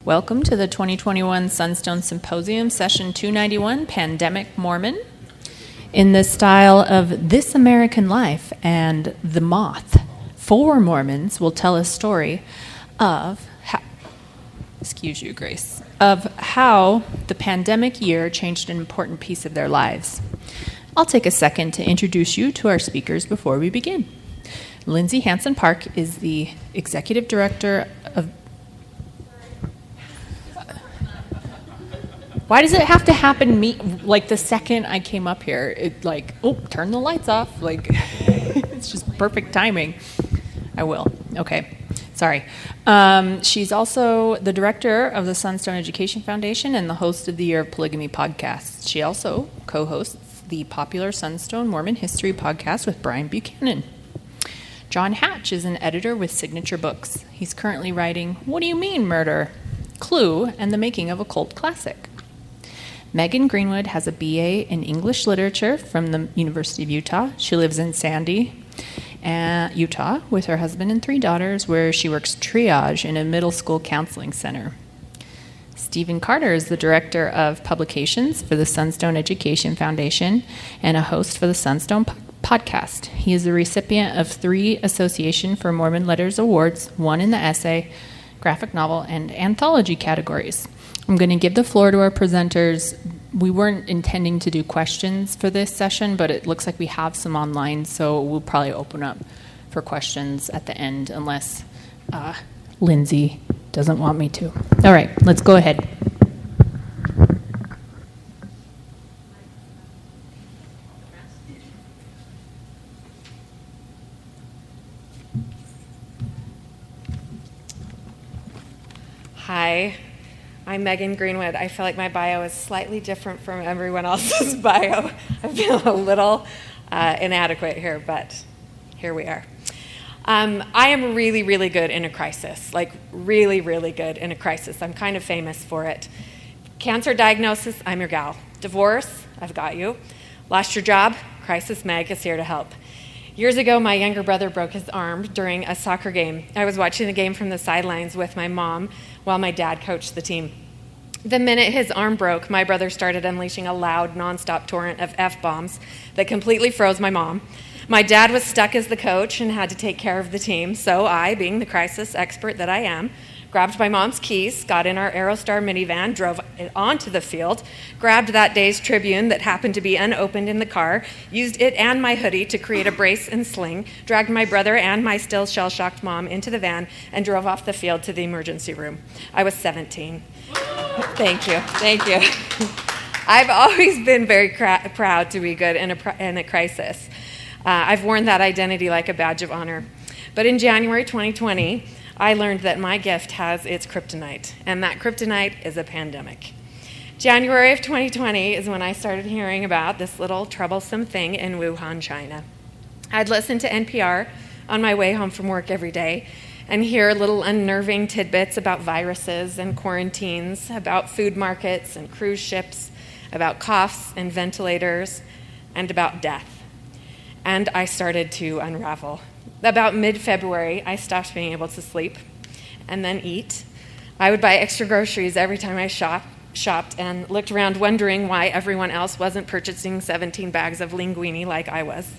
Welcome to the 2021 Sunstone Symposium, Session 291, Pandemic Mormon. In the style of This American Life and The Moth, 4 Mormons will tell a story of how the pandemic year changed an important piece of their lives. I'll take a second to introduce you to our speakers before we begin. Lindsay Hansen Park is the Executive Director of... Why does it have to happen like the second I came up here? Turn the lights off. It's just perfect timing. I will. Okay. Sorry. She's also the director of the Sunstone Education Foundation and the host of the Year of Polygamy podcast. She also co-hosts the popular Sunstone Mormon History podcast with Brian Buchanan. John Hatch is an editor with Signature Books. He's currently writing What Do You Mean, Murder? Clue and the Making of a Cult Classic. Megan Greenwood has a BA in English Literature from the University of Utah. She lives in Sandy, Utah, with her husband and 3 daughters, where she works triage in a middle school counseling center. Stephen Carter is the Director of Publications for the Sunstone Education Foundation and a host for the Sunstone podcast. He is the recipient of 3 Association for Mormon Letters Awards, 1 in the essay, graphic novel, and anthology categories. I'm going to give the floor to our presenters. We weren't intending to do questions for this session, but it looks like we have some online, so we'll probably open up for questions at the end, unless Lindsay doesn't want me to. All right, let's go ahead. Hi. I'm Megan Greenwood. I feel like my bio is slightly different from everyone else's bio. I've been a little inadequate here, but here we are. I am really, really good in a crisis, really, really good in a crisis. I'm kind of famous for it. Cancer diagnosis, I'm your gal. Divorce, I've got you. Lost your job, Crisis Meg is here to help. Years ago, my younger brother broke his arm during a soccer game. I was watching the game from the sidelines with my mom while my dad coached the team. The minute his arm broke, my brother started unleashing a loud, nonstop torrent of F-bombs that completely froze my mom. My dad was stuck as the coach and had to take care of the team, so I, being the crisis expert that I am, grabbed my mom's keys, got in our Aerostar minivan, drove it onto the field, grabbed that day's Tribune that happened to be unopened in the car, used it and my hoodie to create a brace and sling, dragged my brother and my still shell-shocked mom into the van, and drove off the field to the emergency room. I was 17. Thank you. I've always been very proud to be good in a crisis. I've worn that identity like a badge of honor. But in January 2020, I learned that my gift has its kryptonite, and that kryptonite is a pandemic. January of 2020 is when I started hearing about this little troublesome thing in Wuhan, China. I'd listen to NPR on my way home from work every day and hear little unnerving tidbits about viruses and quarantines, about food markets and cruise ships, about coughs and ventilators, and about death. And I started to unravel. About mid-February, I stopped being able to sleep and then eat. I would buy extra groceries every time I shopped and looked around wondering why everyone else wasn't purchasing 17 bags of linguine like I was.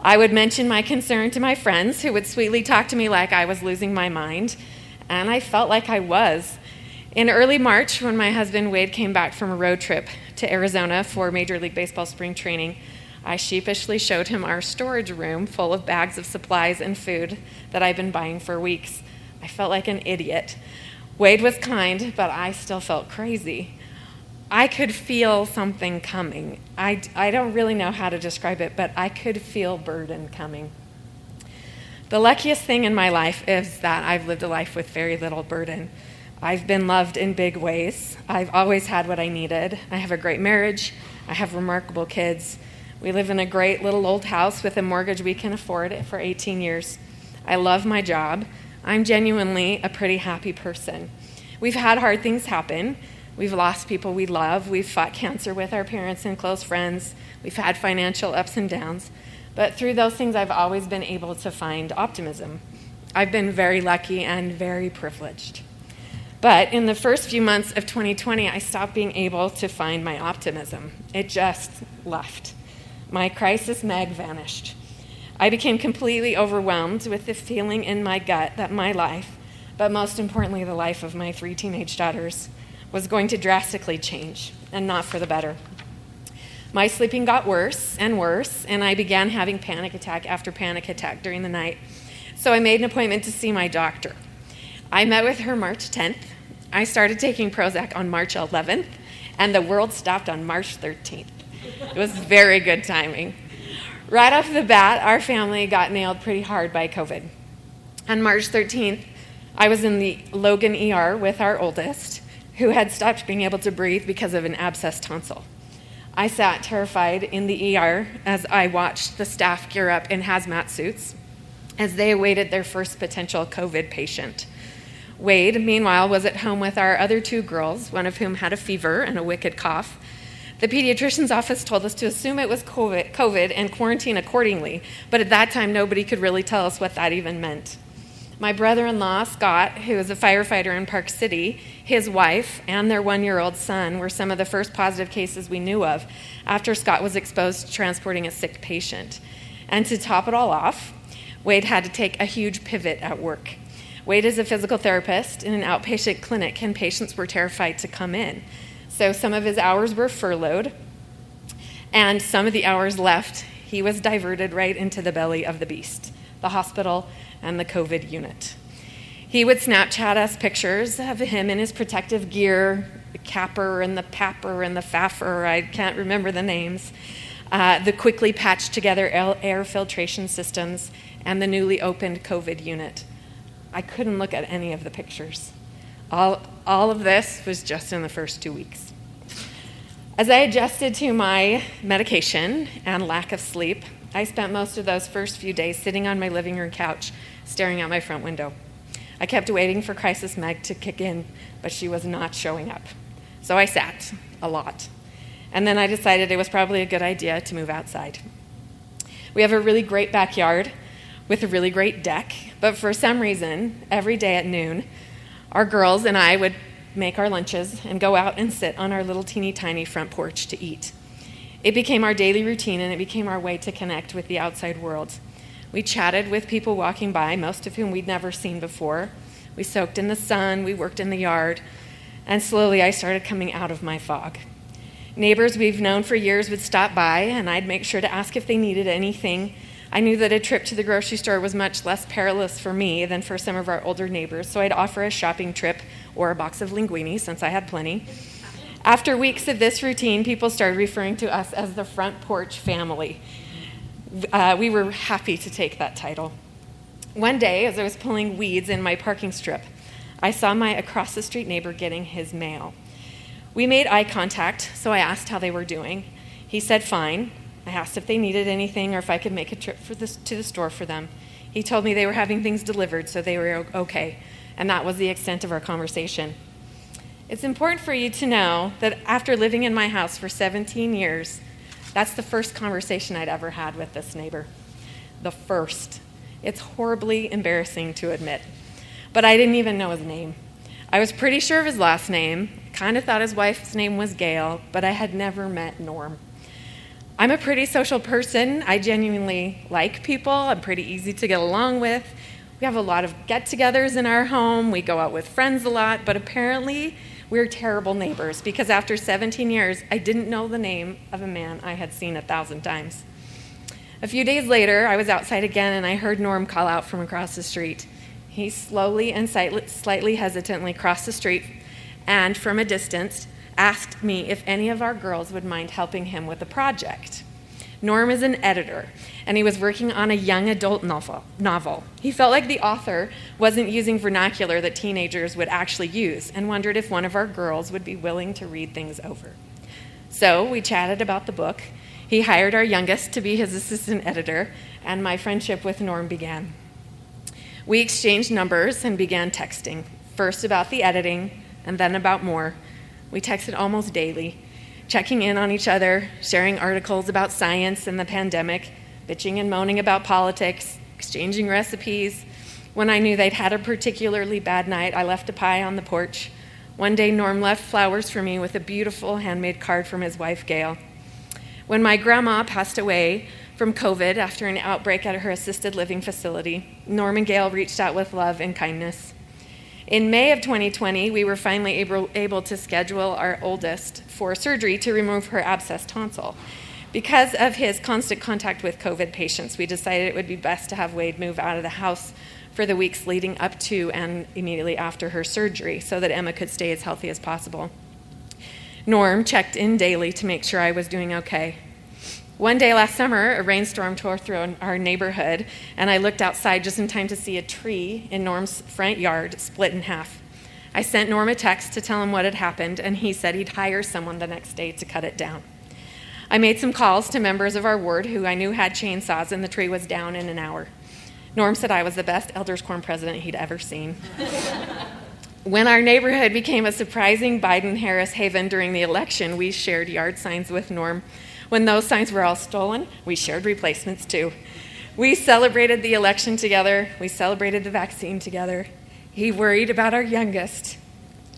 I would mention my concern to my friends who would sweetly talk to me like I was losing my mind, and I felt like I was. In early March, when my husband Wade came back from a road trip to Arizona for Major League Baseball spring training, I sheepishly showed him our storage room full of bags of supplies and food that I'd been buying for weeks. I felt like an idiot. Wade was kind, but I still felt crazy. I could feel something coming. I don't really know how to describe it, but I could feel burden coming. The luckiest thing in my life is that I've lived a life with very little burden. I've been loved in big ways. I've always had what I needed. I have a great marriage. I have remarkable kids. We live in a great little old house with a mortgage we can afford for 18 years. I love my job. I'm genuinely a pretty happy person. We've had hard things happen. We've lost people we love. We've fought cancer with our parents and close friends. We've had financial ups and downs. But through those things, I've always been able to find optimism. I've been very lucky and very privileged. But in the first few months of 2020, I stopped being able to find my optimism. It just left. My crisis Meg vanished. I became completely overwhelmed with the feeling in my gut that my life, but most importantly the life of my 3 teenage daughters, was going to drastically change, and not for the better. My sleeping got worse, and I began having panic attack after panic attack during the night. So I made an appointment to see my doctor. I met with her March 10th. I started taking Prozac on March 11th, and the world stopped on March 13th. It was very good timing. Right off the bat, our family got nailed pretty hard by COVID. On March 13th, I was in the Logan ER with our oldest, who had stopped being able to breathe because of an abscessed tonsil. I sat terrified in the ER as I watched the staff gear up in hazmat suits as they awaited their first potential COVID patient. Wade, meanwhile, was at home with our other 2 girls, one of whom had a fever and a wicked cough. The pediatrician's office told us to assume it was COVID and quarantine accordingly, but at that time, nobody could really tell us what that even meant. My brother-in-law, Scott, who is a firefighter in Park City, his wife, and their 1-year-old son were some of the first positive cases we knew of after Scott was exposed to transporting a sick patient. And to top it all off, Wade had to take a huge pivot at work. Wade is a physical therapist in an outpatient clinic, and patients were terrified to come in. So some of his hours were furloughed, and some of the hours left, he was diverted right into the belly of the beast, the hospital and the COVID unit. He would Snapchat us pictures of him in his protective gear, the capper and the papper and the faffer, I can't remember the names, the quickly patched together air filtration systems, and the newly opened COVID unit. I couldn't look at any of the pictures. All of this was just in the first 2 weeks. As I adjusted to my medication and lack of sleep, I spent most of those first few days sitting on my living room couch, staring out my front window. I kept waiting for Crisis Meg to kick in, but she was not showing up. So I sat a lot. And then I decided it was probably a good idea to move outside. We have a really great backyard with a really great deck, but for some reason, every day at noon, our girls and I would make our lunches and go out and sit on our little teeny tiny front porch to eat. It became our daily routine, and it became our way to connect with the outside world. We chatted with people walking by, most of whom we'd never seen before. We soaked in the sun, we worked in the yard, and slowly I started coming out of my fog. Neighbors we've known for years would stop by, and I'd make sure to ask if they needed anything. I knew that a trip to the grocery store was much less perilous for me than for some of our older neighbors, so I'd offer a shopping trip or a box of linguine, since I had plenty. After weeks of this routine, people started referring to us as the front porch family. We were happy to take that title. One day, as I was pulling weeds in my parking strip, I saw my across-the-street neighbor getting his mail. We made eye contact, so I asked how they were doing. He said fine. I asked if they needed anything or if I could make a trip to the store for them. He told me they were having things delivered, so they were okay, and that was the extent of our conversation. It's important for you to know that after living in my house for 17 years, that's the first conversation I'd ever had with this neighbor. The first. It's horribly embarrassing to admit, but I didn't even know his name. I was pretty sure of his last name, kind of thought his wife's name was Gail, but I had never met Norm. I'm a pretty social person. I genuinely like people. I'm pretty easy to get along with. We have a lot of get-togethers in our home. We go out with friends a lot, but apparently we're terrible neighbors because after 17 years, I didn't know the name of a man I had seen 1,000 times. A few days later, I was outside again and I heard Norm call out from across the street. He slowly and slightly hesitantly crossed the street and, from a distance, asked me if any of our girls would mind helping him with a project. Norm is an editor, and he was working on a young adult novel. He felt like the author wasn't using vernacular that teenagers would actually use and wondered if one of our girls would be willing to read things over. So we chatted about the book. He hired our youngest to be his assistant editor, and my friendship with Norm began. We exchanged numbers and began texting, first about the editing and then about more. We texted almost daily, checking in on each other, sharing articles about science and the pandemic, bitching and moaning about politics, exchanging recipes. When I knew they'd had a particularly bad night, I left a pie on the porch. One day, Norm left flowers for me with a beautiful handmade card from his wife, Gail. When my grandma passed away from COVID after an outbreak at her assisted living facility, Norm and Gail reached out with love and kindness. In May of 2020, we were finally able to schedule our oldest for surgery to remove her abscessed tonsil. Because of his constant contact with COVID patients, we decided it would be best to have Wade move out of the house for the weeks leading up to and immediately after her surgery so that Emma could stay as healthy as possible. Norm checked in daily to make sure I was doing okay. One day last summer, a rainstorm tore through our neighborhood, and I looked outside just in time to see a tree in Norm's front yard split in half. I sent Norm a text to tell him what had happened, and he said he'd hire someone the next day to cut it down. I made some calls to members of our ward who I knew had chainsaws, and the tree was down in an hour. Norm said I was the best Elders Quorum president he'd ever seen. When our neighborhood became a surprising Biden-Harris haven during the election, we shared yard signs with Norm. When those signs were all stolen, we shared replacements too. We celebrated the election together. We celebrated the vaccine together. He worried about our youngest,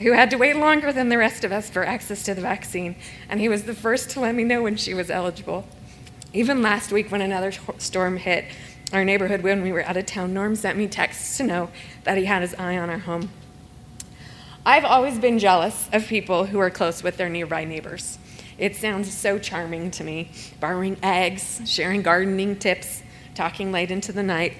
who had to wait longer than the rest of us for access to the vaccine, and he was the first to let me know when she was eligible. Even last week when another storm hit our neighborhood when we were out of town, Norm sent me texts to know that he had his eye on our home. I've always been jealous of people who are close with their nearby neighbors. It sounds so charming to me, borrowing eggs, sharing gardening tips, talking late into the night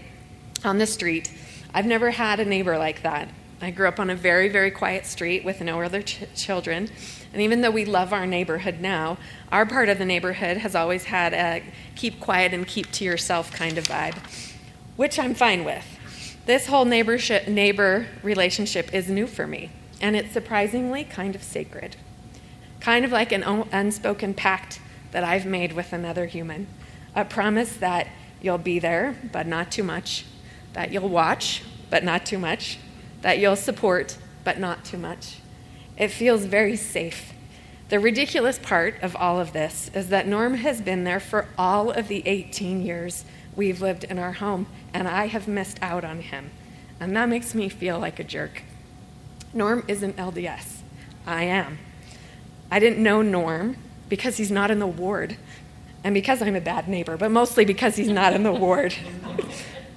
on the street. I've never had a neighbor like that. I grew up on a very, very quiet street with no other children, and even though we love our neighborhood now, our part of the neighborhood has always had a keep quiet and keep to yourself kind of vibe, which I'm fine with. This whole neighbor relationship is new for me, and it's surprisingly kind of sacred. Kind of like an unspoken pact that I've made with another human. A promise that you'll be there, but not too much. That you'll watch, but not too much. That you'll support, but not too much. It feels very safe. The ridiculous part of all of this is that Norm has been there for all of the 18 years we've lived in our home, and I have missed out on him. And that makes me feel like a jerk. Norm isn't LDS. I am. I didn't know Norm because he's not in the ward and because I'm a bad neighbor, but mostly because he's not in the ward.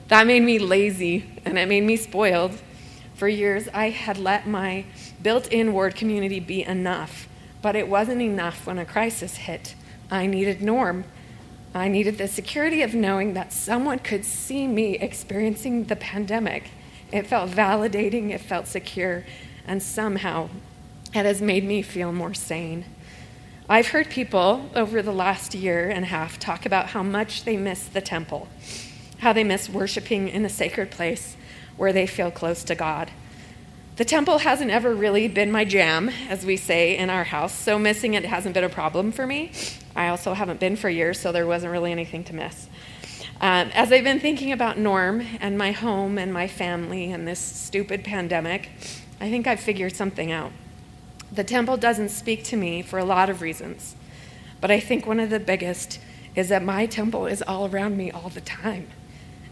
That made me lazy and it made me spoiled. For years, I had let my built-in ward community be enough, but it wasn't enough when a crisis hit. I needed Norm. I needed the security of knowing that someone could see me experiencing the pandemic. It felt validating, it felt secure, and somehow it has made me feel more sane. I've heard people over the last year and a half talk about how much they miss the temple, how they miss worshiping in a sacred place where they feel close to God. The temple hasn't ever really been my jam, as we say in our house, so missing it hasn't been a problem for me. I also haven't been for years, so there wasn't really anything to miss. As I've been thinking about Norm and my home and my family and this stupid pandemic, I think I've figured something out. The temple doesn't speak to me for a lot of reasons, but I think one of the biggest is that my temple is all around me all the time.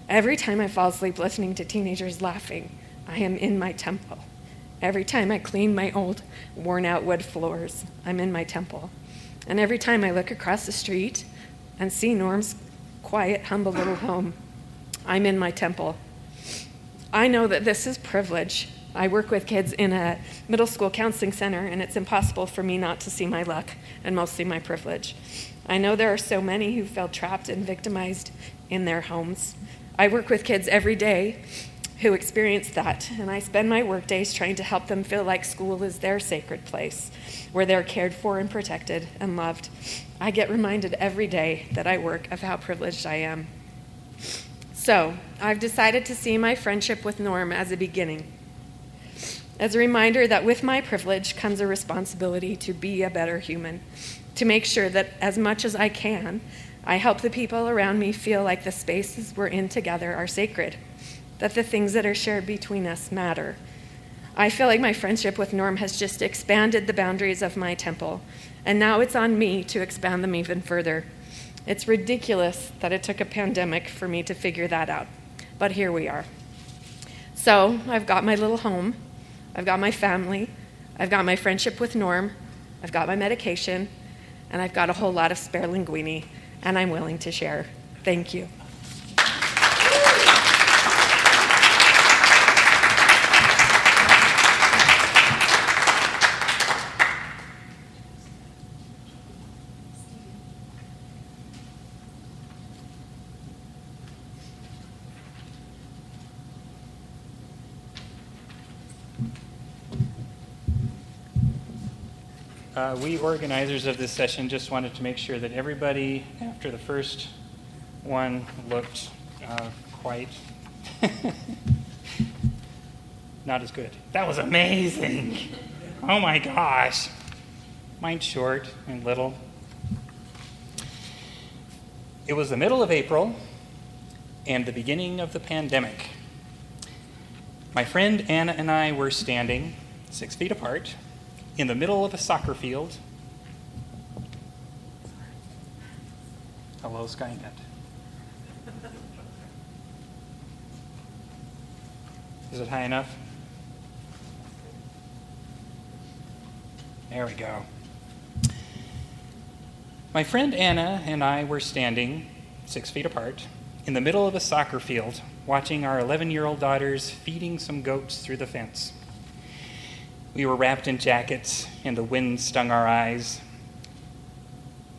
Every time I fall asleep listening to teenagers laughing, I am in my temple. Every time I clean my old, worn-out wood floors, I'm in my temple. And every time I look across the street and see Norm's quiet, humble little home, I'm in my temple. I know that this is privilege. I work with kids in a middle school counseling center, and it's impossible for me not to see my luck and mostly my privilege. I know there are so many who feel trapped and victimized in their homes. I work with kids every day who experience that, and I spend my work days trying to help them feel like school is their sacred place, where they're cared for and protected and loved. I get reminded every day that I work of how privileged I am. So, I've decided to see my friendship with Norm as a beginning, as a reminder that with my privilege comes a responsibility to be a better human, to make sure that as much as I can, I help the people around me feel like the spaces we're in together are sacred, that the things that are shared between us matter. I feel like my friendship with Norm has just expanded the boundaries of my temple, and now it's on me to expand them even further. It's ridiculous that it took a pandemic for me to figure that out, but here we are. So I've got my little home, I've got my family, I've got my friendship with Norm, I've got my medication, and I've got a whole lot of spare linguine, and I'm willing to share. Thank you. We organizers of this session just wanted to make sure that everybody, after the first one, looked quite not as good. That was amazing. Oh my gosh. Mine's short and little. It was the middle of April and the beginning of the pandemic. My friend Anna and I were standing 6 feet apart in the middle of a soccer field. Hello, Skynet. Is it high enough? There we go. My friend Anna and I were standing 6 feet apart in the middle of a soccer field, watching our 11-year-old daughters feeding some goats through the fence. We were wrapped in jackets, and the wind stung our eyes.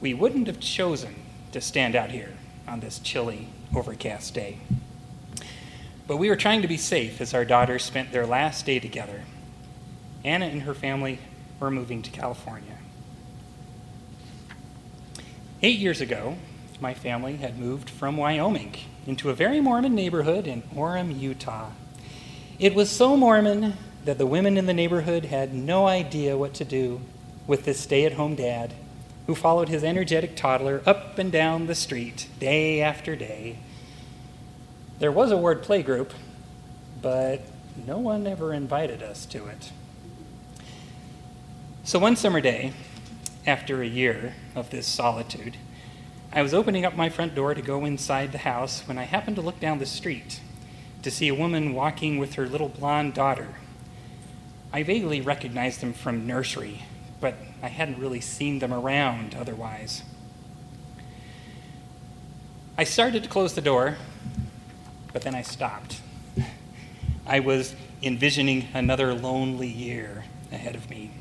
We wouldn't have chosen to stand out here on this chilly, overcast day. But we were trying to be safe as our daughters spent their last day together. Anna and her family were moving to California. 8 years ago, my family had moved from Wyoming into a very Mormon neighborhood in Orem, Utah. It was so Mormon that the women in the neighborhood had no idea what to do with this stay-at-home dad who followed his energetic toddler up and down the street day after day. There was a ward play group, but no one ever invited us to it. So one summer day, after a year of this solitude, I was opening up my front door to go inside the house when I happened to look down the street to see a woman walking with her little blonde daughter. I vaguely recognized them from nursery, but I hadn't really seen them around otherwise. I started to close the door, but then I stopped. I was envisioning another lonely year ahead of me.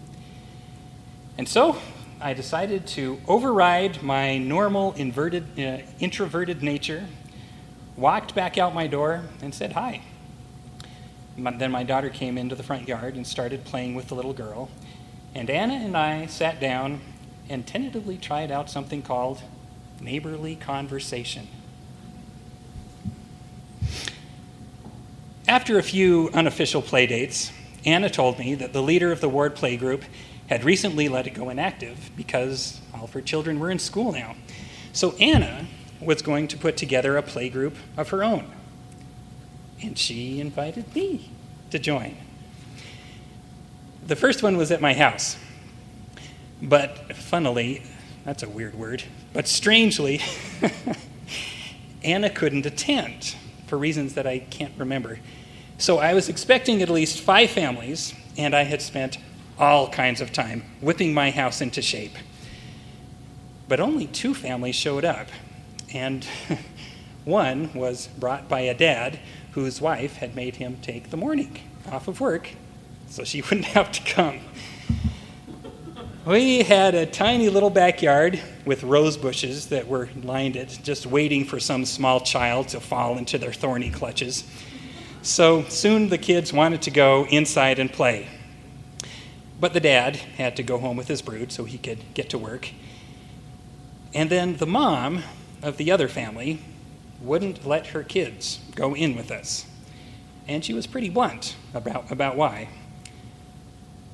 And so I decided to override my normal introverted nature, walked back out my door, and said hi. Then my daughter came into the front yard and started playing with the little girl, and Anna and I sat down and tentatively tried out something called neighborly conversation. After a few unofficial play dates, Anna told me that the leader of the ward play group had recently let it go inactive because all of her children were in school now. So Anna was going to put together a play group of her own. And she invited me to join. The first one was at my house. But funnily, that's a weird word, but strangely, Anna couldn't attend for reasons that I can't remember. So I was expecting at least 5 families, and I had spent all kinds of time whipping my house into shape. But only 2 families showed up, and one was brought by a dad whose wife had made him take the morning off of work so she wouldn't have to come. We had a tiny little backyard with rose bushes that were lined it, just waiting for some small child to fall into their thorny clutches. So soon the kids wanted to go inside and play. But the dad had to go home with his brood so he could get to work. And then the mom of the other family wouldn't let her kids go in with us. And she was pretty blunt about why.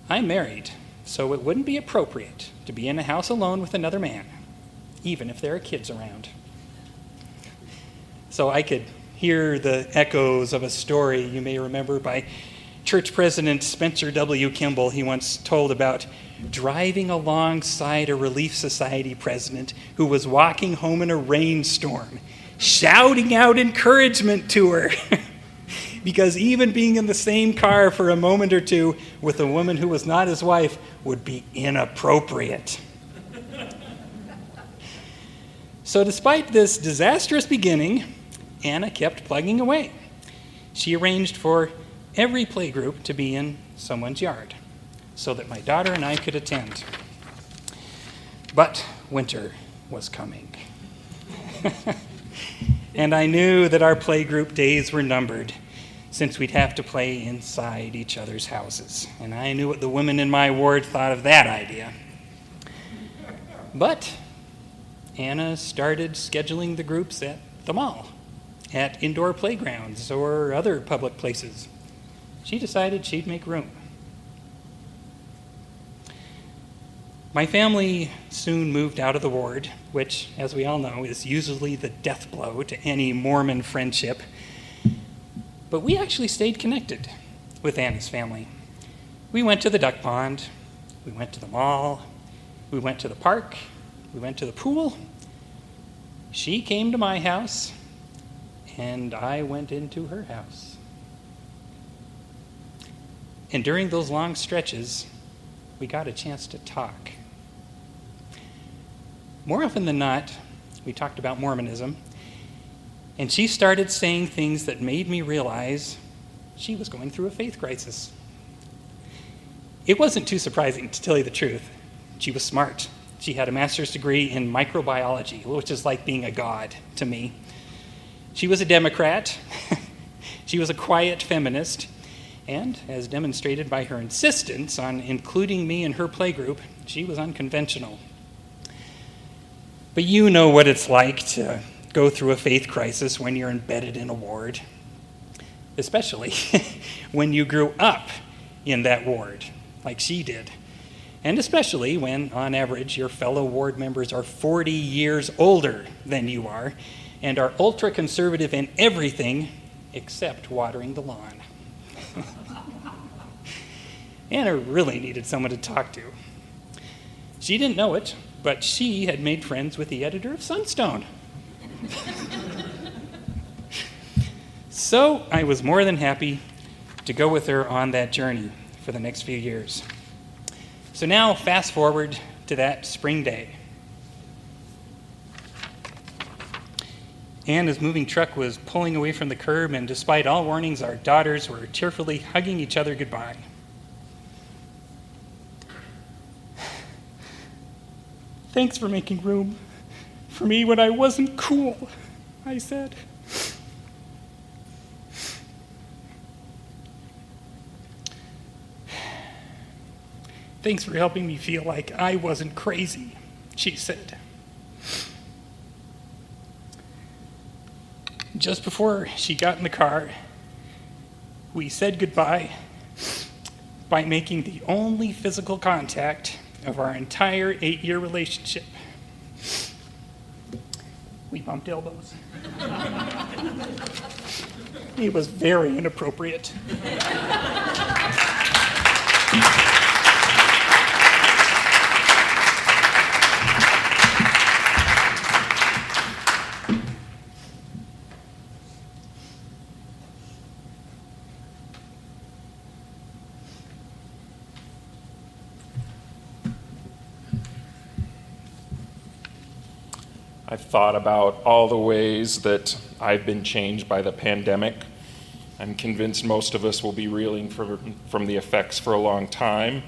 I'm married, so it wouldn't be appropriate to be in a house alone with another man, even if there are kids around. So I could hear the echoes of a story you may remember by church president Spencer W. Kimball. He once told about driving alongside a Relief Society president who was walking home in a rainstorm, shouting out encouragement to her. because even being in the same car for a moment or two with a woman who was not his wife would be inappropriate. So despite this disastrous beginning, Anna kept plugging away. She arranged for every playgroup to be in someone's yard so that my daughter and I could attend. But winter was coming. And I knew that our playgroup days were numbered since we'd have to play inside each other's houses. And I knew what the women in my ward thought of that idea. But Anna started scheduling the groups at the mall, at indoor playgrounds, or other public places. She decided she'd make room. My family soon moved out of the ward, which, as we all know, is usually the death blow to any Mormon friendship. But we actually stayed connected with Anna's family. We went to the duck pond, we went to the mall, we went to the park, we went to the pool. She came to my house, and I went into her house. And during those long stretches, we got a chance to talk. More often than not, we talked about Mormonism, and she started saying things that made me realize she was going through a faith crisis. It wasn't too surprising, to tell you the truth. She was smart. She had a master's degree in microbiology, which is like being a god to me. She was a Democrat. She was a quiet feminist. And, as demonstrated by her insistence on including me in her playgroup, she was unconventional. But you know what it's like to go through a faith crisis when you're embedded in a ward, especially when you grew up in that ward, like she did. And especially when, on average, your fellow ward members are 40 years older than you are and are ultra-conservative in everything except watering the lawn. Anna really needed someone to talk to. She didn't know it, but she had made friends with the editor of Sunstone. So I was more than happy to go with her on that journey for the next few years. So now, fast forward to that spring day. Anna's moving truck was pulling away from the curb, and despite all warnings, our daughters were tearfully hugging each other goodbye. "Thanks for making room for me when I wasn't cool," I said. "Thanks for helping me feel like I wasn't crazy," she said. Just before she got in the car, we said goodbye by making the only physical contact of our entire 8-year relationship. We bumped elbows. It was very inappropriate. I've thought about all the ways that I've been changed by the pandemic. I'm convinced most of us will be reeling from the effects for a long time,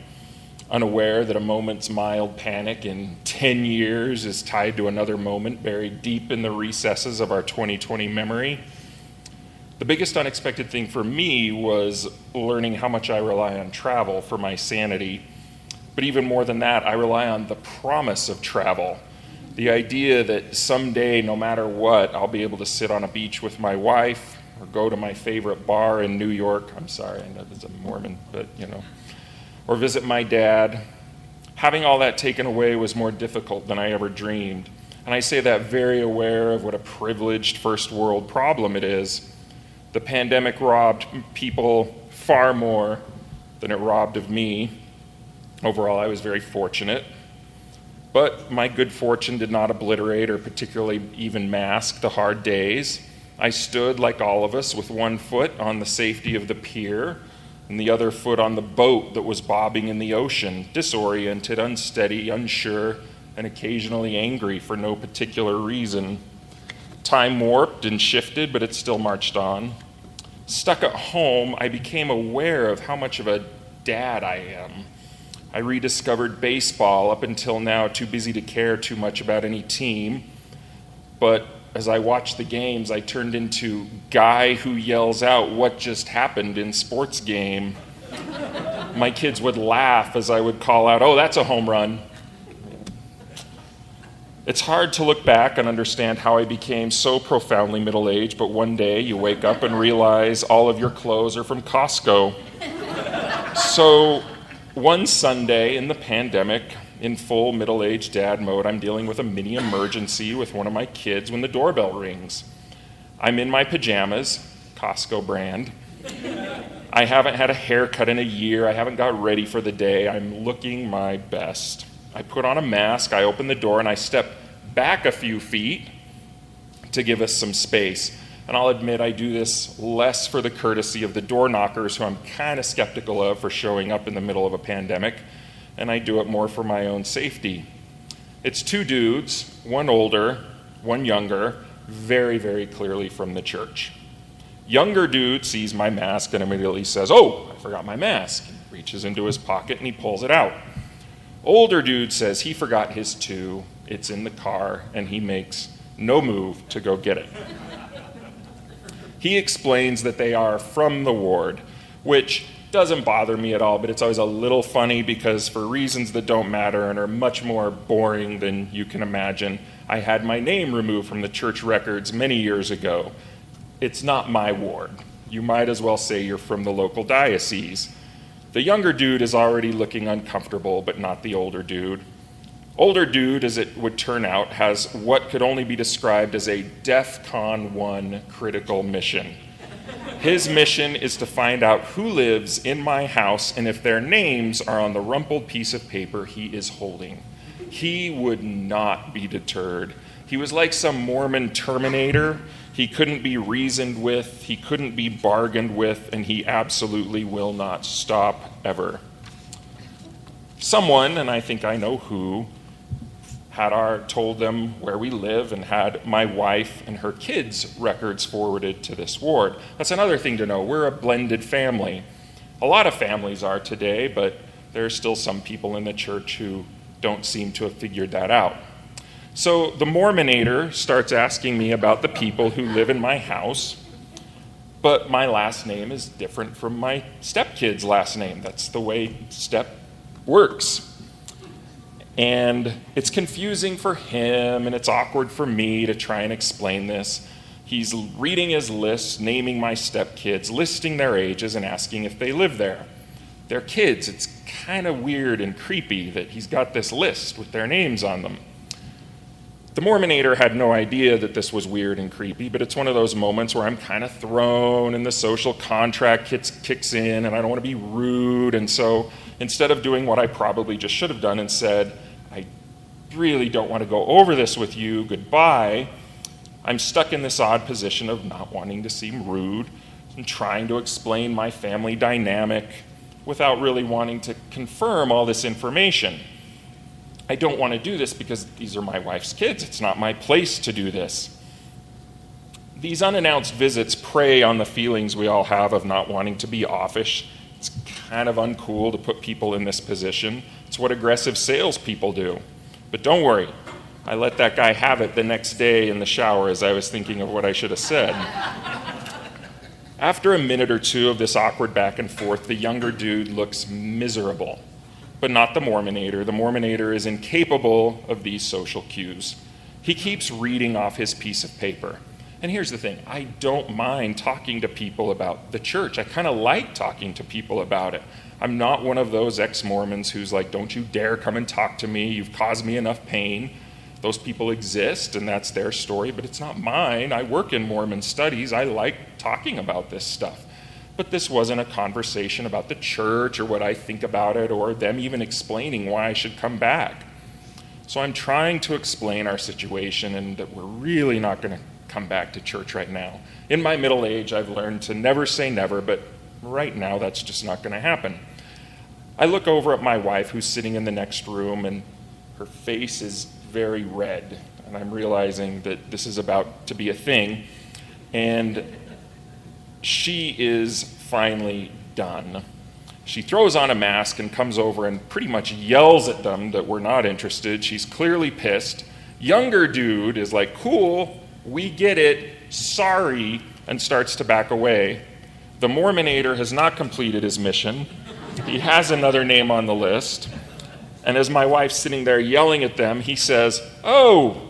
unaware that a moment's mild panic in 10 years is tied to another moment buried deep in the recesses of our 2020 memory. The biggest unexpected thing for me was learning how much I rely on travel for my sanity. But even more than that, I rely on the promise of travel. The idea that someday, no matter what, I'll be able to sit on a beach with my wife or go to my favorite bar in New York. I'm sorry, I know that's a Mormon, but or visit my dad. Having all that taken away was more difficult than I ever dreamed. And I say that very aware of what a privileged first world problem it is. The pandemic robbed people far more than it robbed of me. Overall, I was very fortunate. But my good fortune did not obliterate or particularly even mask the hard days. I stood, like all of us, with one foot on the safety of the pier and the other foot on the boat that was bobbing in the ocean, disoriented, unsteady, unsure, and occasionally angry for no particular reason. Time warped and shifted, but it still marched on. Stuck at home, I became aware of how much of a dad I am. I rediscovered baseball, up until now too busy to care too much about any team. But as I watched the games, I turned into guy who yells out what just happened in sports game. My kids would laugh as I would call out, "Oh, that's a home run." It's hard to look back and understand how I became so profoundly middle-aged, but one day you wake up and realize all of your clothes are from Costco. So one Sunday in the pandemic, in full middle-aged dad mode, I'm dealing with a mini emergency with one of my kids when the doorbell rings. I'm in my pajamas, Costco brand. I haven't had a haircut in a year. I haven't got ready for the day. I'm looking my best. I put on a mask, I open the door, and I step back a few feet to give us some space. And I'll admit I do this less for the courtesy of the door knockers, who I'm kind of skeptical of for showing up in the middle of a pandemic, and I do it more for my own safety. It's two dudes, one older, one younger, very, very clearly from the church. Younger dude sees my mask and immediately says, "Oh, I forgot my mask." He reaches into his pocket and he pulls it out. Older dude says he forgot his too, it's in the car, and he makes no move to go get it. He explains that they are from the ward, which doesn't bother me at all, but it's always a little funny because for reasons that don't matter and are much more boring than you can imagine, I had my name removed from the church records many years ago. It's not my ward. You might as well say you're from the local diocese. The younger dude is already looking uncomfortable, but not the older dude. Older dude, as it would turn out, has what could only be described as a DEFCON 1 critical mission. His mission is to find out who lives in my house and if their names are on the rumpled piece of paper he is holding. He would not be deterred. He was like some Mormon Terminator. He couldn't be reasoned with, he couldn't be bargained with, and he absolutely will not stop ever. Someone, and I think I know who, told them where we live and had my wife and her kids' records forwarded to this ward. That's another thing to know. We're a blended family. A lot of families are today, but there are still some people in the church who don't seem to have figured that out. So the Mormonator starts asking me about the people who live in my house, but my last name is different from my stepkid's last name. That's the way step works. And it's confusing for him, and it's awkward for me to try and explain this. He's reading his list, naming my stepkids, listing their ages, and asking if they live there. They're kids. It's kind of weird and creepy that he's got this list with their names on them. The Mormonator had no idea that this was weird and creepy, but it's one of those moments where I'm kind of thrown and the social contract kicks in, and I don't want to be rude, and so instead of doing what I probably just should have done and said, "I really don't want to go over this with you, goodbye," I'm stuck in this odd position of not wanting to seem rude and trying to explain my family dynamic without really wanting to confirm all this information. I don't want to do this because these are my wife's kids. It's not my place to do this. These unannounced visits prey on the feelings we all have of not wanting to be offish. It's kind of uncool to put people in this position. It's what aggressive salespeople do. But don't worry, I let that guy have it the next day in the shower as I was thinking of what I should have said. After a minute or two of this awkward back and forth, the younger dude looks miserable. But not the Mormonator. The Mormonator is incapable of these social cues. He keeps reading off his piece of paper. And here's the thing, I don't mind talking to people about the church. I kind of like talking to people about it. I'm not one of those ex-Mormons who's like, "Don't you dare come and talk to me, you've caused me enough pain." Those people exist, and that's their story, but it's not mine. I work in Mormon studies. I like talking about this stuff. But this wasn't a conversation about the church or what I think about it or them even explaining why I should come back. So I'm trying to explain our situation and that we're really not going to come back to church right now. In my middle age, I've learned to never say never, but right now that's just not going to happen. I look over at my wife who's sitting in the next room, and her face is very red, and I'm realizing that this is about to be a thing, and she is finally done. She throws on a mask and comes over and pretty much yells at them that we're not interested. She's clearly pissed. Younger dude is like, cool, we get it, sorry, and starts to back away. The Mormonator has not completed his mission. He has another name on the list. And as my wife's sitting there yelling at them, he says, oh,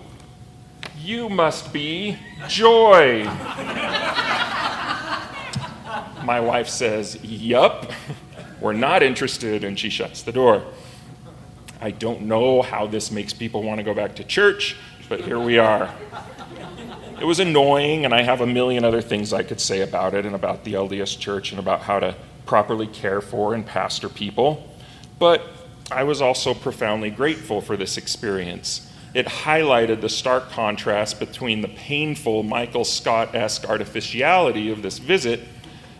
you must be Joy. My wife says, yup, we're not interested, and she shuts the door. I don't know how this makes people want to go back to church, but here we are. It was annoying, and I have a million other things I could say about it and about the LDS Church and about how to properly care for and pastor people. But I was also profoundly grateful for this experience. It highlighted the stark contrast between the painful Michael Scott-esque artificiality of this visit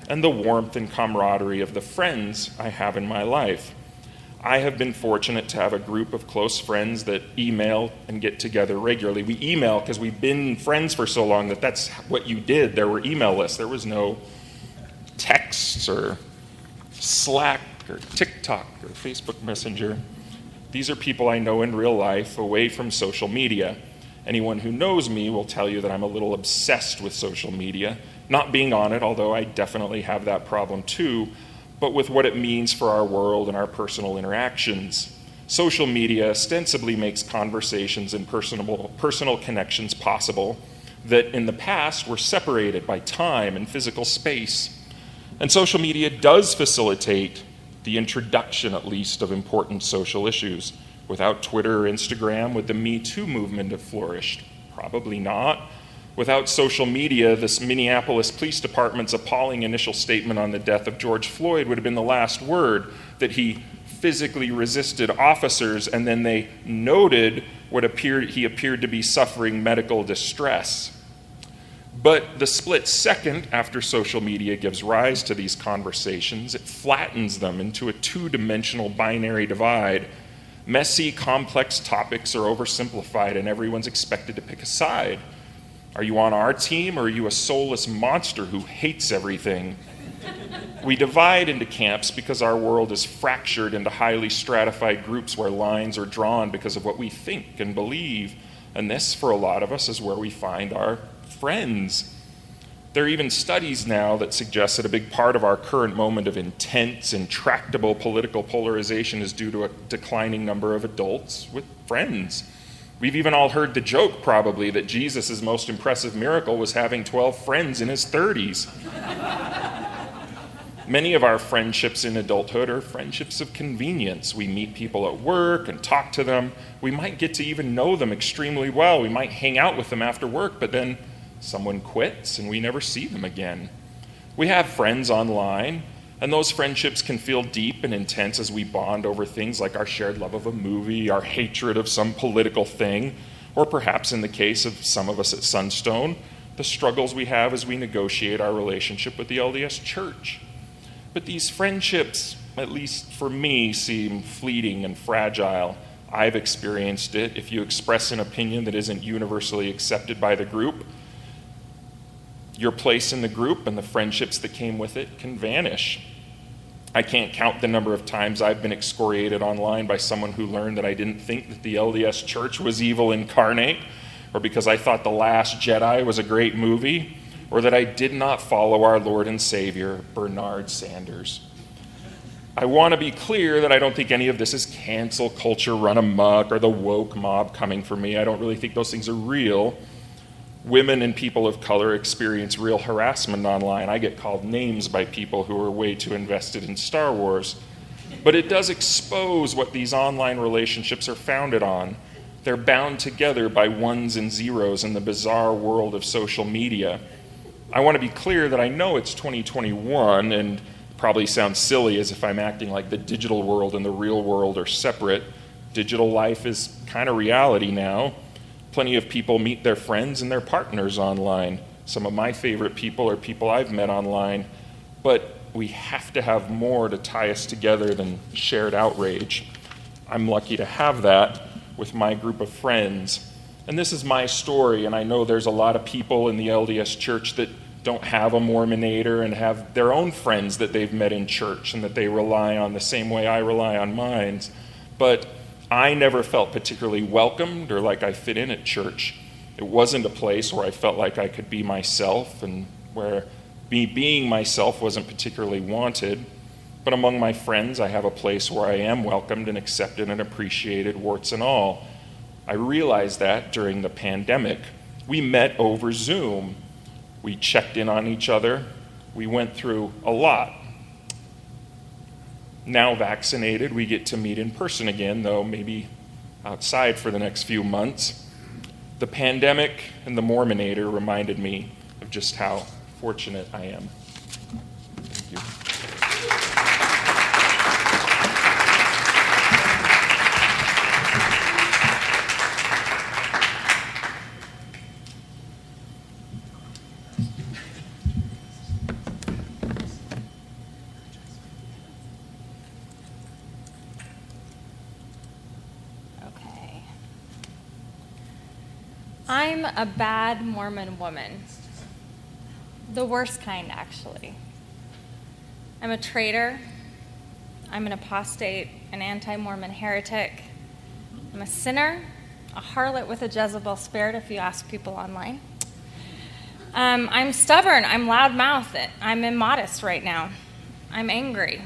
and the warmth and camaraderie of the friends I have in my life. I have been fortunate to have a group of close friends that email and get together regularly. We email because we've been friends for so long that that's what you did. There were email lists. There was no texts or Slack or TikTok or Facebook Messenger. These are people I know in real life, away from social media. Anyone who knows me will tell you that I'm a little obsessed with social media, not being on it, although I definitely have that problem too, but with what it means for our world and our personal interactions. Social media ostensibly makes conversations and personal connections possible that in the past were separated by time and physical space. And social media does facilitate the introduction, at least, of important social issues. Without Twitter or Instagram, would the Me Too movement have flourished? Probably not. Without social media, this Minneapolis Police Department's appalling initial statement on the death of George Floyd would have been the last word, that he physically resisted officers, and then they noted he appeared to be suffering medical distress. But the split second after social media gives rise to these conversations, it flattens them into a two-dimensional binary divide. Messy, complex topics are oversimplified, and everyone's expected to pick a side. Are you on our team, or are you a soulless monster who hates everything? We divide into camps because our world is fractured into highly stratified groups where lines are drawn because of what we think and believe. And this, for a lot of us, is where we find our friends. There are even studies now that suggest that a big part of our current moment of intense, intractable political polarization is due to a declining number of adults with friends. We've even all heard the joke, probably, that Jesus' most impressive miracle was having 12 friends in his 30s. Many of our friendships in adulthood are friendships of convenience. We meet people at work and talk to them. We might get to even know them extremely well. We might hang out with them after work, but then someone quits and we never see them again. We have friends online, and those friendships can feel deep and intense as we bond over things like our shared love of a movie, our hatred of some political thing, or perhaps in the case of some of us at Sunstone, the struggles we have as we negotiate our relationship with the LDS Church. But these friendships, at least for me, seem fleeting and fragile. I've experienced it. If you express an opinion that isn't universally accepted by the group, your place in the group and the friendships that came with it can vanish. I can't count the number of times I've been excoriated online by someone who learned that I didn't think that the LDS Church was evil incarnate, or because I thought The Last Jedi was a great movie, or that I did not follow our Lord and Savior, Bernard Sanders. I want to be clear that I don't think any of this is cancel culture run amok or the woke mob coming for me. I don't really think those things are real. Women and people of color experience real harassment online. I get called names by people who are way too invested in Star Wars. But it does expose what these online relationships are founded on. They're bound together by ones and zeros in the bizarre world of social media. I want to be clear that I know it's 2021 and probably sounds silly as if I'm acting like the digital world and the real world are separate. Digital life is kind of reality now. Plenty of people meet their friends and their partners online. Some of my favorite people are people I've met online, but we have to have more to tie us together than shared outrage. I'm lucky to have that with my group of friends. And this is my story, and I know there's a lot of people in the LDS Church that don't have a Mormonator and have their own friends that they've met in church and that they rely on the same way I rely on mine. But I never felt particularly welcomed or like I fit in at church. It wasn't a place where I felt like I could be myself and where me being myself wasn't particularly wanted. But among my friends, I have a place where I am welcomed and accepted and appreciated, warts and all. I realized that during the pandemic. We met over Zoom. We checked in on each other. We went through a lot. Now vaccinated, we get to meet in person again, though maybe outside for the next few months. The pandemic and the Mormonator reminded me of just how fortunate I am. Thank you. Okay. I'm a bad Mormon woman. The worst kind, actually. I'm a traitor. I'm an apostate, an anti-Mormon heretic. I'm a sinner, a harlot with a Jezebel spirit, if you ask people online. I'm stubborn. I'm loud-mouthed. I'm immodest right now. I'm angry.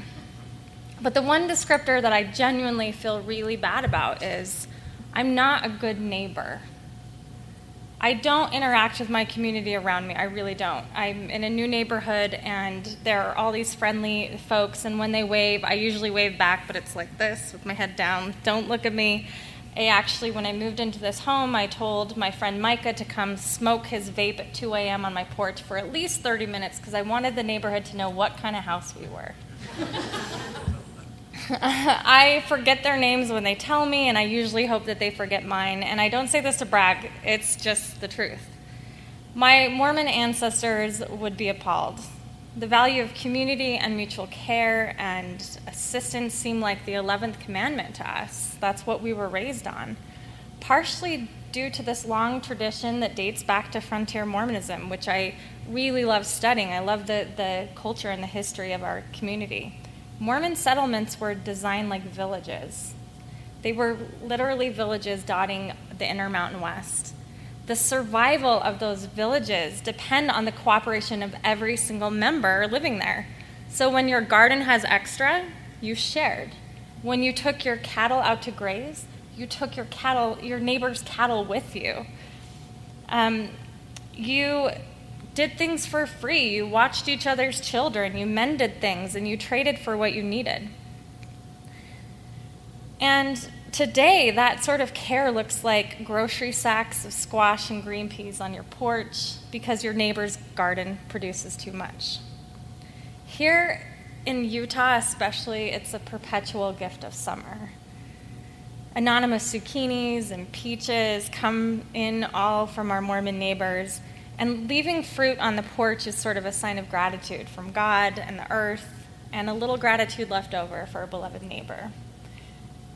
But the one descriptor that I genuinely feel really bad about is I'm not a good neighbor. I don't interact with my community around me. I really don't. I'm in a new neighborhood, and there are all these friendly folks, and when they wave, I usually wave back, but it's like this, with my head down. Don't look at me. When I moved into this home, I told my friend Micah to come smoke his vape at 2 a.m. on my porch for at least 30 minutes, because I wanted the neighborhood to know what kind of house we were. I forget their names when they tell me, and I usually hope that they forget mine. And I don't say this to brag, it's just the truth. My Mormon ancestors would be appalled. The value of community and mutual care and assistance seemed like the 11th commandment to us. That's what we were raised on. Partially due to this long tradition that dates back to frontier Mormonism, which I really love studying. I love the culture and the history of our community. Mormon settlements were designed like villages. They were literally villages dotting the inner Mountain West. The survival of those villages depend on the cooperation of every single member living there. So when your garden has extra, you shared. When you took your cattle out to graze, you took your neighbor's cattle with you. You did things for free. You watched each other's children. You mended things, and you traded for what you needed. And today, that sort of care looks like grocery sacks of squash and green peas on your porch because your neighbor's garden produces too much. Here in Utah especially, it's a perpetual gift of summer. Anonymous zucchinis and peaches come in all from our Mormon neighbors, and leaving fruit on the porch is sort of a sign of gratitude from God and the earth, and a little gratitude left over for a beloved neighbor.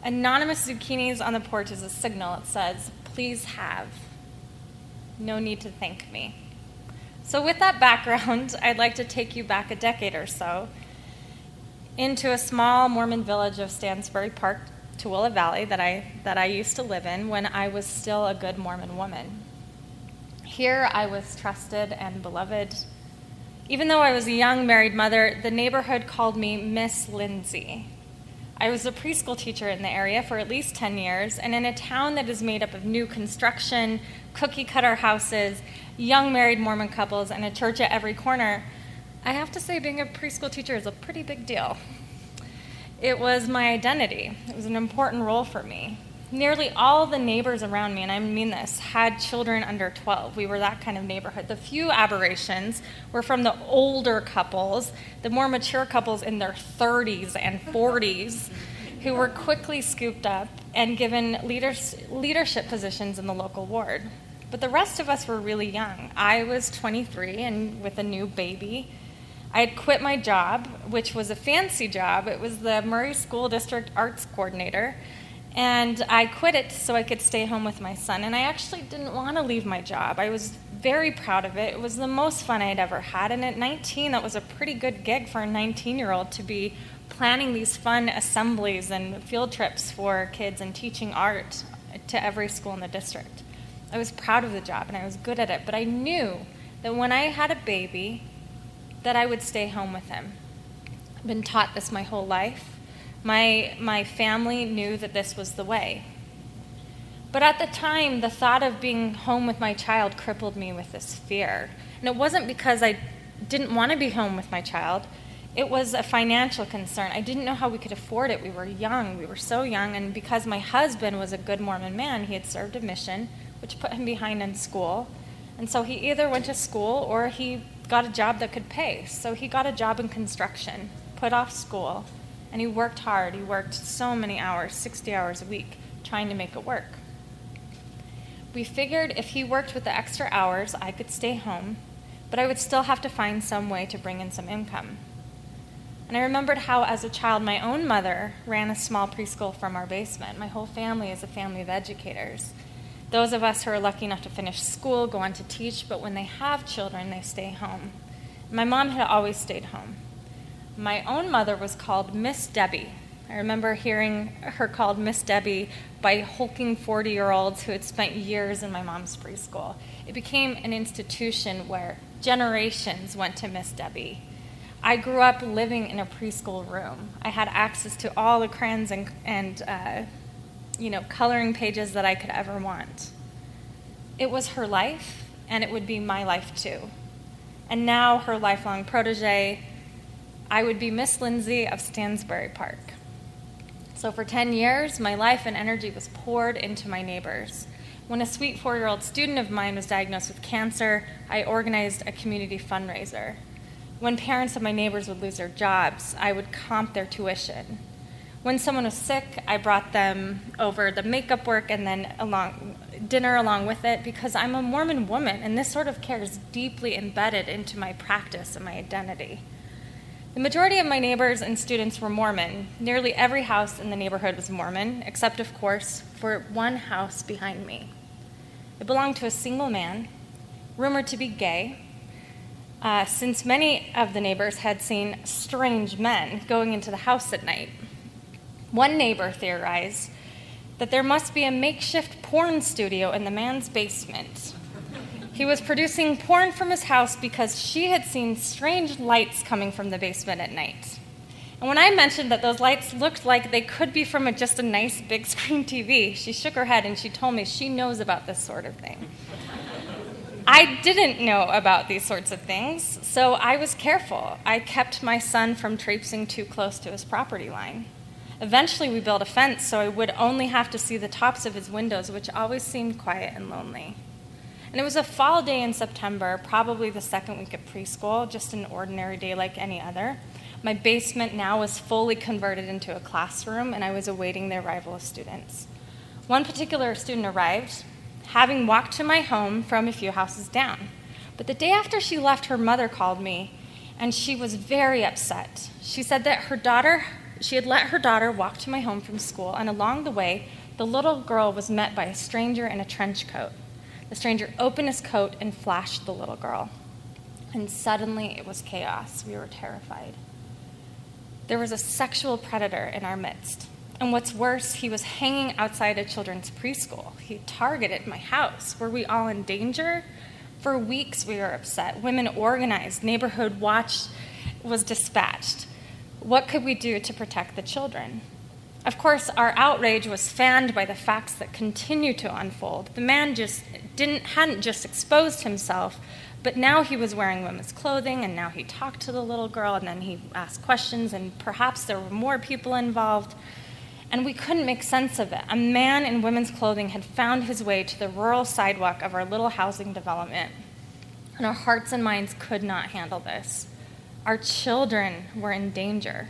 Anonymous zucchinis on the porch is a signal. It says, please have. No need to thank me. So with that background, I'd like to take you back a decade or so into a small Mormon village of Stansbury Park, Tooele Valley, that I used to live in when I was still a good Mormon woman. Here I was trusted and beloved. Even though I was a young married mother, the neighborhood called me Miss Lindsay. I was a preschool teacher in the area for at least 10 years, and in a town that is made up of new construction, cookie-cutter houses, young married Mormon couples, and a church at every corner, I have to say being a preschool teacher is a pretty big deal. It was my identity. It was an important role for me. Nearly all the neighbors around me, and I mean this, had children under 12. We were that kind of neighborhood. The few aberrations were from the older couples, the more mature couples in their 30s and 40s, who were quickly scooped up and given leadership positions in the local ward. But the rest of us were really young. I was 23 and with a new baby. I had quit my job, which was a fancy job. It was the Murray School District Arts Coordinator. And I quit it so I could stay home with my son. And I actually didn't want to leave my job. I was very proud of it. It was the most fun I'd ever had. And at 19, that was a pretty good gig for a 19-year-old to be planning these fun assemblies and field trips for kids and teaching art to every school in the district. I was proud of the job and I was good at it. But I knew that when I had a baby, that I would stay home with him. I've been taught this my whole life. My family knew that this was the way. But at the time, the thought of being home with my child crippled me with this fear. And it wasn't because I didn't want to be home with my child. It was a financial concern. I didn't know how we could afford it. We were young. We were so young. And because my husband was a good Mormon man, he had served a mission, which put him behind in school. And so he either went to school or he got a job that could pay. So he got a job in construction, put off school, and he worked hard. He worked so many hours, 60 hours a week, trying to make it work. We figured if he worked with the extra hours, I could stay home, but I would still have to find some way to bring in some income. And I remembered how, as a child, my own mother ran a small preschool from our basement. My whole family is a family of educators. Those of us who are lucky enough to finish school go on to teach, but when they have children, they stay home. My mom had always stayed home. My own mother was called Miss Debbie. I remember hearing her called Miss Debbie by hulking 40-year-olds who had spent years in my mom's preschool. It became an institution where generations went to Miss Debbie. I grew up living in a preschool room. I had access to all the crayons and coloring pages that I could ever want. It was her life, and it would be my life too. And now, her lifelong protege, I would be Miss Lindsay of Stansbury Park. So for 10 years, my life and energy was poured into my neighbors. When a sweet 4-year-old student of mine was diagnosed with cancer, I organized a community fundraiser. When parents of my neighbors would lose their jobs, I would comp their tuition. When someone was sick, I brought them over the makeup work and then dinner along with it, because I'm a Mormon woman, and this sort of care is deeply embedded into my practice and my identity. The majority of my neighbors and students were Mormon. Nearly every house in the neighborhood was Mormon, except, of course, for one house behind me. It belonged to a single man, rumored to be gay, since many of the neighbors had seen strange men going into the house at night. One neighbor theorized that there must be a makeshift porn studio in the man's basement. He was producing porn from his house because she had seen strange lights coming from the basement at night. And when I mentioned that those lights looked like they could be from just a nice big screen TV, she shook her head and she told me she knows about this sort of thing. I didn't know about these sorts of things, so I was careful. I kept my son from traipsing too close to his property line. Eventually, we built a fence so I would only have to see the tops of his windows, which always seemed quiet and lonely. And it was a fall day in September, probably the second week of preschool, just an ordinary day like any other. My basement now was fully converted into a classroom, and I was awaiting the arrival of students. One particular student arrived, having walked to my home from a few houses down. But the day after she left, her mother called me, and she was very upset. She said that she had let her daughter walk to my home from school, and along the way, the little girl was met by a stranger in a trench coat. The stranger opened his coat and flashed the little girl. And suddenly it was chaos. We were terrified. There was a sexual predator in our midst. And what's worse, he was hanging outside a children's preschool. He targeted my house. Were we all in danger? For weeks we were upset. Women organized. Neighborhood watch was dispatched. What could we do to protect the children? Of course, our outrage was fanned by the facts that continued to unfold. The man hadn't just exposed himself, but now he was wearing women's clothing, and now he talked to the little girl, and then he asked questions, and perhaps there were more people involved, and we couldn't make sense of it. A man in women's clothing had found his way to the rural sidewalk of our little housing development, and our hearts and minds could not handle this. Our children were in danger.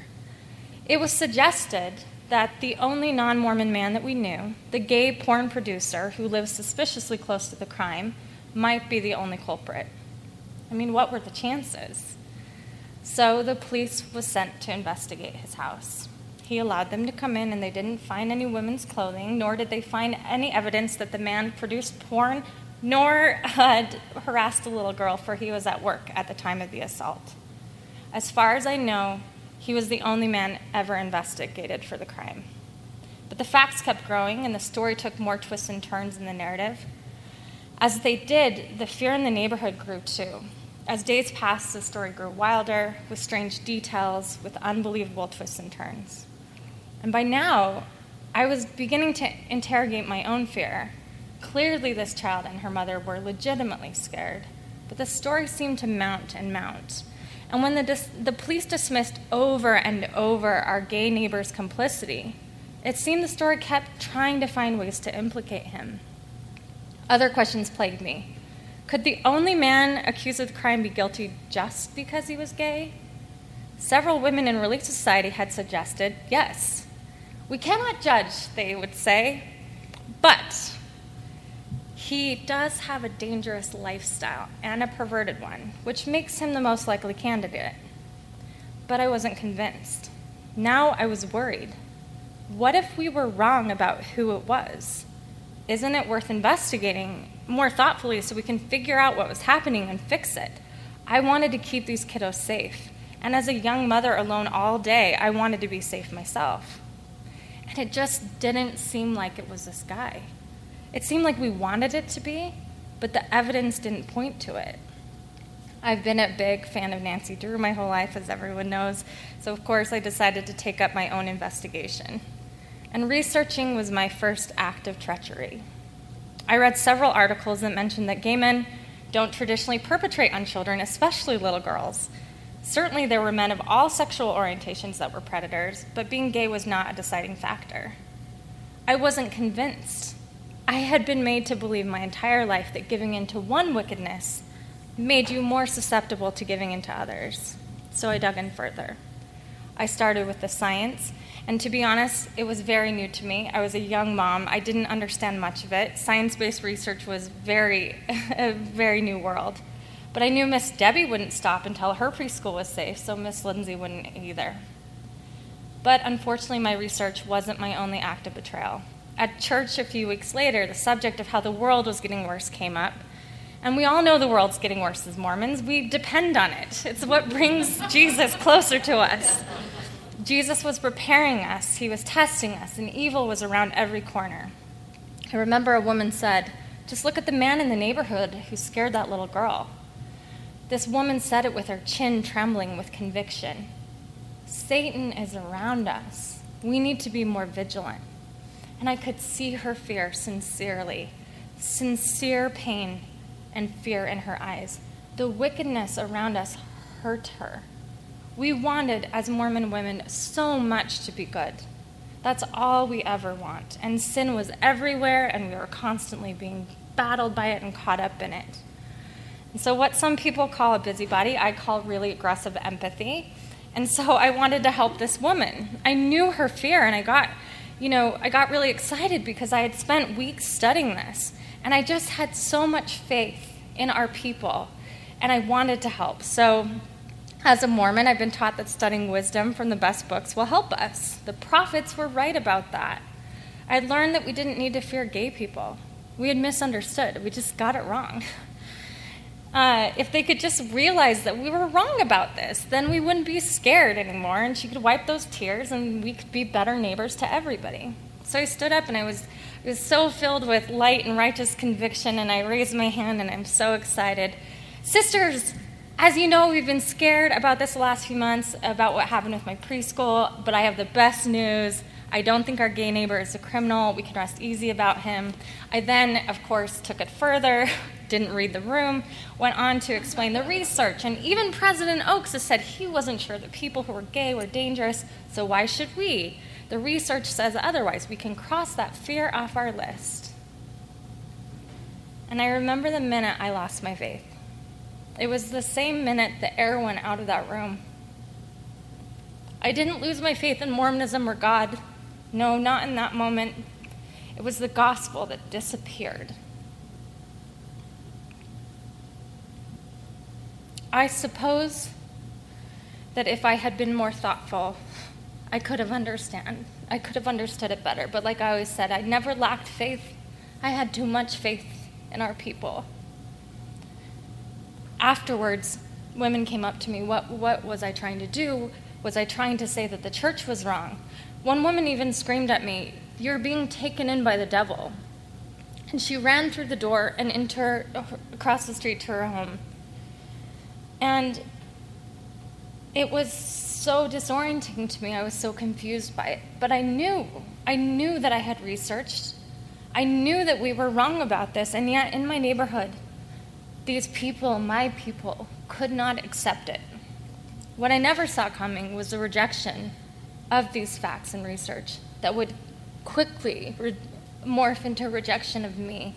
It was suggested that the only non-Mormon man that we knew, the gay porn producer who lived suspiciously close to the crime, might be the only culprit. I mean, what were the chances? So the police was sent to investigate his house. He allowed them to come in, and they didn't find any women's clothing, nor did they find any evidence that the man produced porn, nor had harassed a little girl, for he was at work at the time of the assault. As far as I know, he was the only man ever investigated for the crime. But the facts kept growing, and the story took more twists and turns in the narrative. As they did, the fear in the neighborhood grew too. As days passed, the story grew wilder, with strange details, with unbelievable twists and turns. And by now, I was beginning to interrogate my own fear. Clearly, this child and her mother were legitimately scared, but the story seemed to mount and mount. And when the police dismissed over and over our gay neighbor's complicity, it seemed the story kept trying to find ways to implicate him. Other questions plagued me. Could the only man accused of the crime be guilty just because he was gay? Several women in Relief Society had suggested, yes. We cannot judge, they would say, but he does have a dangerous lifestyle and a perverted one, which makes him the most likely candidate. But I wasn't convinced. Now I was worried. What if we were wrong about who it was? Isn't it worth investigating more thoughtfully so we can figure out what was happening and fix it? I wanted to keep these kiddos safe. And as a young mother alone all day, I wanted to be safe myself. And it just didn't seem like it was this guy. It seemed like we wanted it to be, but the evidence didn't point to it. I've been a big fan of Nancy Drew my whole life, as everyone knows, so of course I decided to take up my own investigation. And researching was my first act of treachery. I read several articles that mentioned that gay men don't traditionally perpetrate on children, especially little girls. Certainly there were men of all sexual orientations that were predators, but being gay was not a deciding factor. I wasn't convinced. I had been made to believe my entire life that giving in to one wickedness made you more susceptible to giving in to others. So I dug in further. I started with the science, and to be honest, it was very new to me. I was a young mom. I didn't understand much of it. Science-based research was a very new world. But I knew Miss Debbie wouldn't stop until her preschool was safe, so Miss Lindsay wouldn't either. But unfortunately, my research wasn't my only act of betrayal. At church a few weeks later, the subject of how the world was getting worse came up. And we all know the world's getting worse as Mormons. We depend on it. It's what brings Jesus closer to us. Jesus was preparing us. He was testing us, and evil was around every corner. I remember a woman said, "Just look at the man in the neighborhood who scared that little girl." This woman said it with her chin trembling with conviction. Satan is around us. We need to be more vigilant. And I could see her fear sincerely, sincere pain and fear in her eyes. The wickedness around us hurt her. We wanted, as Mormon women, so much to be good. That's all we ever want. And sin was everywhere, and we were constantly being battled by it and caught up in it. And so what some people call a busybody, I call really aggressive empathy. And so I wanted to help this woman. I knew her fear, and I got really excited because I had spent weeks studying this. And I just had so much faith in our people, and I wanted to help. So as a Mormon, I've been taught that studying wisdom from the best books will help us. The prophets were right about that. I learned that we didn't need to fear gay people. We had misunderstood. We just got it wrong. If they could just realize that we were wrong about this, then we wouldn't be scared anymore, and she could wipe those tears, and we could be better neighbors to everybody. So I stood up, and I was so filled with light and righteous conviction, and I raised my hand, and I'm so excited. Sisters, as you know, we've been scared about this the last few months, about what happened with my preschool, but I have the best news. I don't think our gay neighbor is a criminal. We can rest easy about him. I then, of course, took it further, didn't read the room, went on to explain the research, and even President Oaks has said he wasn't sure that people who were gay were dangerous, so why should we? The research says otherwise. We can cross that fear off our list. And I remember the minute I lost my faith. It was the same minute the air went out of that room. I didn't lose my faith in Mormonism or God. No, not in that moment. It was the gospel that disappeared. I suppose that if I had been more thoughtful, I could have understood it better. But like I always said, I never lacked faith. I had too much faith in our people. Afterwards, women came up to me. What was I trying to do? Was I trying to say that the church was wrong? One woman even screamed at me, "You're being taken in by the devil." And she ran through the door and across the street to her home. And it was so disorienting to me. I was so confused by it. But I knew that I had researched. I knew that we were wrong about this. And yet in my neighborhood, these people, my people, could not accept it. What I never saw coming was the rejection of these facts and research that would quickly morph into a rejection of me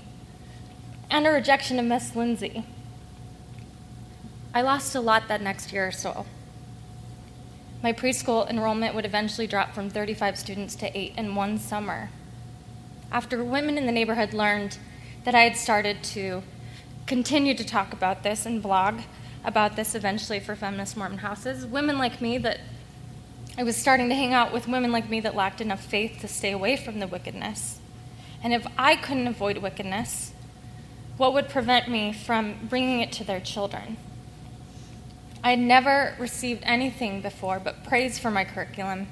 and a rejection of Miss Lindsay. I lost a lot that next year or so. My preschool enrollment would eventually drop from 35 students to 8 in one summer. After women in the neighborhood learned that I had started to continue to talk about this and blog about this eventually for feminist Mormon houses, I was starting to hang out with women like me that lacked enough faith to stay away from the wickedness. And if I couldn't avoid wickedness, what would prevent me from bringing it to their children? I had never received anything before but praise for my curriculum,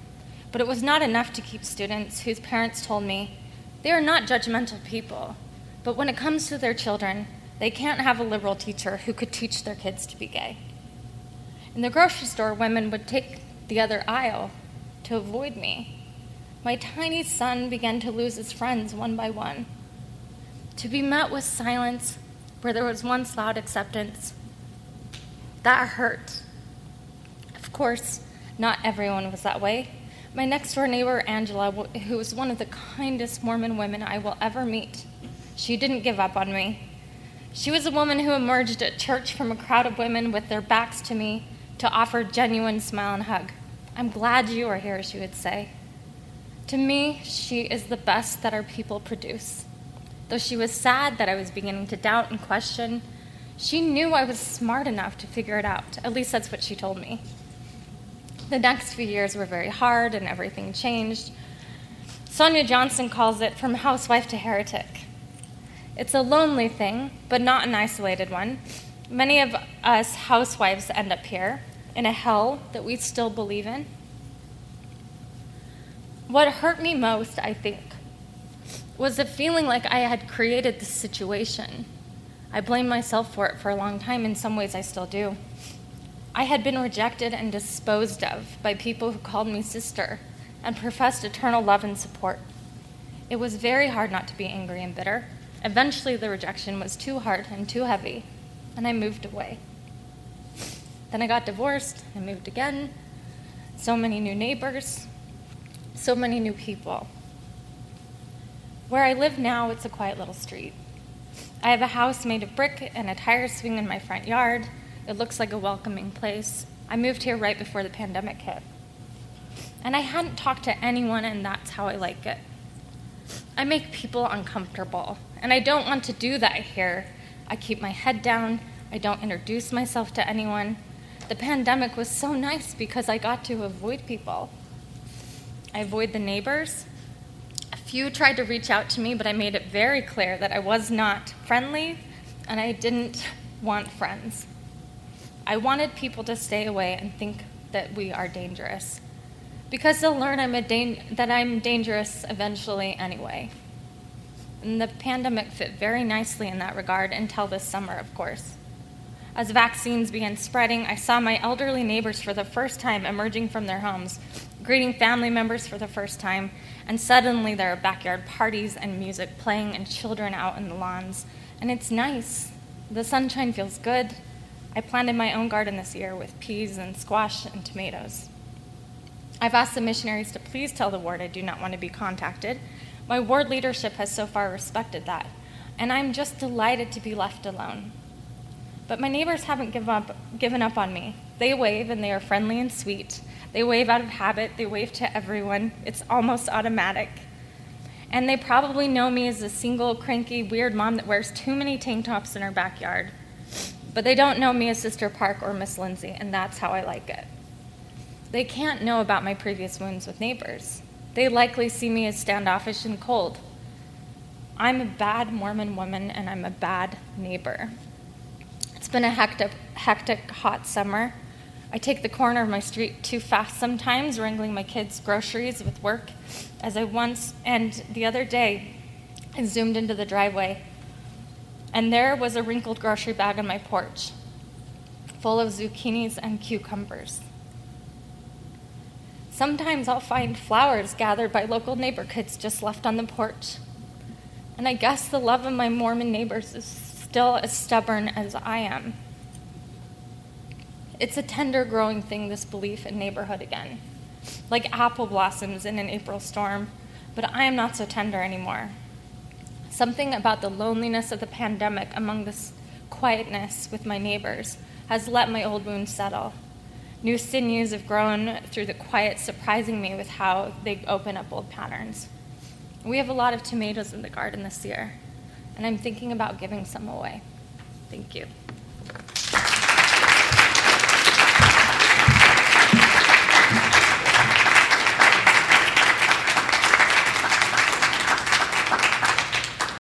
but it was not enough to keep students whose parents told me they are not judgmental people, but when it comes to their children, they can't have a liberal teacher who could teach their kids to be gay. In the grocery store, women would take the other aisle to avoid me. My tiny son began to lose his friends one by one. To be met with silence where there was once loud acceptance, that hurt. Of course, not everyone was that way. My next door neighbor, Angela, who was one of the kindest Mormon women I will ever meet, she didn't give up on me. She was a woman who emerged at church from a crowd of women with their backs to me to offer a genuine smile and hug. "I'm glad you are here," she would say. To me, she is the best that our people produce. Though she was sad that I was beginning to doubt and question, she knew I was smart enough to figure it out. At least that's what she told me. The next few years were very hard and everything changed. Sonia Johnson calls it from housewife to heretic. It's a lonely thing, but not an isolated one. Many of us housewives end up here, in a hell that we still believe in. What hurt me most, I think, was the feeling like I had created this situation. I blamed myself for it for a long time. In some ways, I still do. I had been rejected and disposed of by people who called me sister and professed eternal love and support. It was very hard not to be angry and bitter. Eventually, the rejection was too hard and too heavy, and I moved away. Then I got divorced and moved again. So many new neighbors, so many new people. Where I live now, it's a quiet little street. I have a house made of brick and a tire swing in my front yard. It looks like a welcoming place. I moved here right before the pandemic hit. And I hadn't talked to anyone, and that's how I like it. I make people uncomfortable, and I don't want to do that here. I keep my head down. I don't introduce myself to anyone. The pandemic was so nice because I got to avoid people. I avoid the neighbors. A few tried to reach out to me, but I made it very clear that I was not friendly, and I didn't want friends. I wanted people to stay away and think that we are dangerous, because they'll learn that I'm dangerous eventually anyway. And the pandemic fit very nicely in that regard until this summer, of course. As vaccines began spreading, I saw my elderly neighbors for the first time emerging from their homes, greeting family members for the first time, and suddenly there are backyard parties and music playing and children out in the lawns. And it's nice. The sunshine feels good. I planted my own garden this year with peas and squash and tomatoes. I've asked the missionaries to please tell the ward I do not want to be contacted. My ward leadership has so far respected that, and I'm just delighted to be left alone. But my neighbors haven't given up on me. They wave and they are friendly and sweet, They wave out of habit. They wave to everyone. It's almost automatic. And they probably know me as a single, cranky, weird mom that wears too many tank tops in her backyard. But they don't know me as Sister Park or Miss Lindsay, and that's how I like it. They can't know about my previous wounds with neighbors. They likely see me as standoffish and cold. I'm a bad Mormon woman, and I'm a bad neighbor. It's been a hectic, hot summer. I take the corner of my street too fast sometimes, wrangling my kids' groceries with work, and the other day, I zoomed into the driveway, and there was a wrinkled grocery bag on my porch, full of zucchinis and cucumbers. Sometimes I'll find flowers gathered by local neighbor kids just left on the porch. And I guess the love of my Mormon neighbors is still as stubborn as I am. It's a tender growing thing, this belief in neighborhood again. Like apple blossoms in an April storm, but I am not so tender anymore. Something about the loneliness of the pandemic among this quietness with my neighbors has let my old wounds settle. New sinews have grown through the quiet, surprising me with how they open up old patterns. We have a lot of tomatoes in the garden this year, and I'm thinking about giving some away. Thank you.